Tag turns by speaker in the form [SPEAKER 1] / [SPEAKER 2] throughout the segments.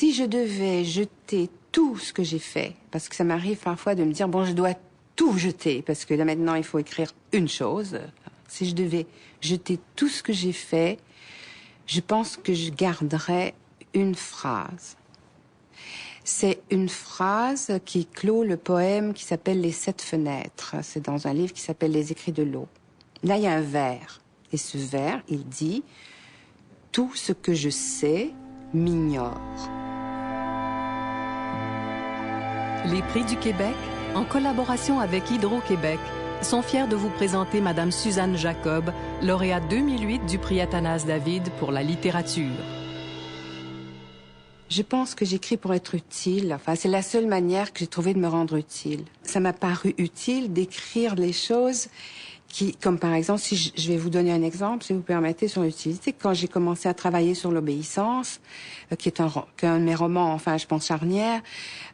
[SPEAKER 1] si je devais jeter tout ce que j'ai fait, parce que ça m'arrive parfois de me dire, bon, je dois tout jeter, parce que là maintenant il faut écrire une chose. Si je devais jeter tout ce que j'ai fait, je pense que je garderais une phrase. C'est une phrase qui clôt le poème qui s'appelle « Les 7 fenêtres ». C'est dans un livre qui s'appelle « Les écrits de l'eau ». Là, il y a un vers. Et ce vers, il dit « Tout ce que je sais m'ignore ».
[SPEAKER 2] Les Prix du Québec, en collaboration avec Hydro-Québec, sont fiers de vous présenter Madame Suzanne Jacob, lauréate 2008 du prix Athanase David pour la littérature.
[SPEAKER 1] Je pense que j'écris pour être utile. Enfin, c'est la seule manière que j'ai trouvé de me rendre utile. Ça m'a paru utile d'écrire les choses qui, comme par exemple, si je vais vous donner un exemple, si vous permettez, sur l'utilité. Quand j'ai commencé à travailler sur l'obéissance, qui est un de mes romans, enfin, je pense charnière,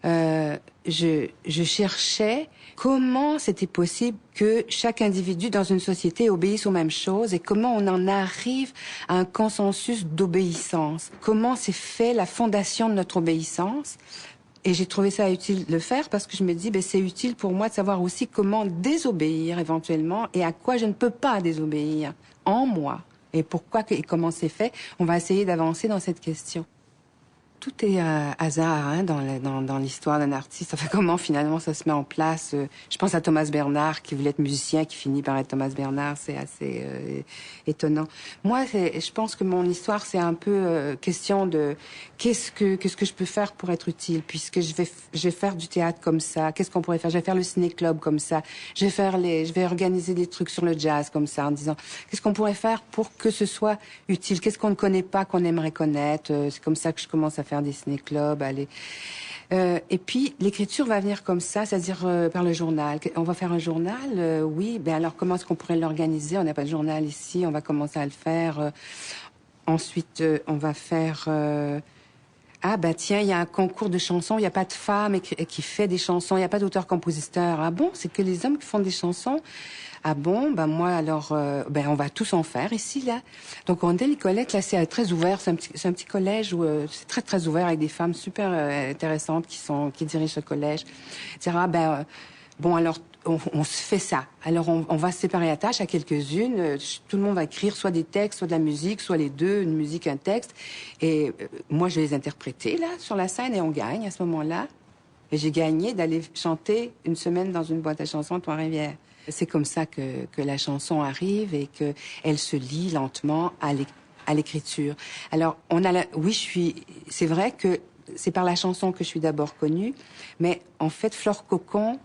[SPEAKER 1] je cherchais comment c'était possible que chaque individu dans une société obéisse aux mêmes choses et comment on en arrive à un consensus d'obéissance. Comment s'est fait la fondation de notre obéissance. Et j'ai trouvé ça utile de le faire parce que je me dis, ben, c'est utile pour moi de savoir aussi comment désobéir éventuellement et à quoi je ne peux pas désobéir en moi. Et pourquoi et comment c'est fait. On va essayer d'avancer dans cette question. Tout est hasard hein, dans l'histoire d'un artiste. Enfin, comment finalement ça se met en place. Je pense à Thomas Bernard qui voulait être musicien, qui finit par être Thomas Bernard. C'est assez étonnant. Moi, je pense que mon histoire, c'est un peu question de qu'est-ce que je peux faire pour être utile, puisque je vais faire du théâtre comme ça. Qu'est-ce qu'on pourrait faire? Je vais faire le ciné-club comme ça. Je vais organiser des trucs sur le jazz comme ça, en disant qu'est-ce qu'on pourrait faire pour que ce soit utile? Qu'est-ce qu'on ne connaît pas qu'on aimerait connaître? C'est comme ça que je commence à faire des ciné-clubs, aller. Et puis l'écriture va venir comme ça, c'est-à-dire par le journal. On va faire un journal, oui. Ben alors comment est-ce qu'on pourrait l'organiser? On n'a pas de journal ici, on va commencer à le faire. Ensuite, on va faire. Ah ben tiens, il y a un concours de chansons, il n'y a pas de femme qui fait des chansons, il n'y a pas d'auteur-compositeur. Ah bon, c'est que les hommes qui font des chansons? Ah bon, ben moi alors, ben on va tous en faire ici là. Donc on dit les collectes là, c'est très ouvert, c'est un petit collège où c'est très très ouvert avec des femmes super intéressantes qui dirigent ce collège. Dire ah ben bon alors on se fait ça. Alors on va se séparer à tâches à quelques-unes. Tout le monde va écrire soit des textes, soit de la musique, soit les deux, une musique, un texte. Et moi je vais les interpréter là sur la scène et on gagne à ce moment-là. Et j'ai gagné d'aller chanter une semaine dans une boîte à chansons à Trois-Rivières. C'est comme ça que la chanson arrive et que elle se lit lentement à l'écriture. Alors oui, c'est vrai que c'est par la chanson que je suis d'abord connue, mais en fait Flore Cocon,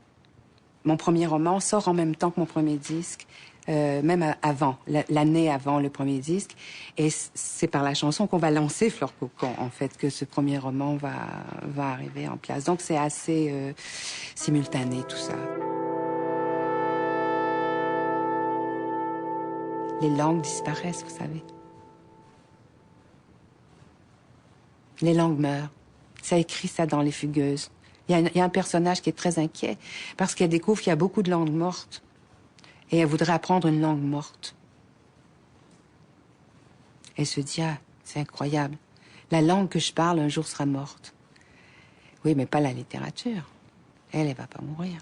[SPEAKER 1] mon premier roman, sort en même temps que mon premier disque, même avant, l'année avant le premier disque. Et c'est par la chanson qu'on va lancer Flore Cocon, en fait, que ce premier roman va arriver en place. Donc c'est assez simultané, tout ça. Les langues disparaissent, vous savez. Les langues meurent. Ça écrit ça dans Les Fugueuses. Il y a un personnage qui est très inquiet parce qu'elle découvre qu'il y a beaucoup de langues mortes. Et elle voudrait apprendre une langue morte. Elle se dit, ah, c'est incroyable. La langue que je parle un jour sera morte. Oui, mais pas la littérature. Elle va pas mourir.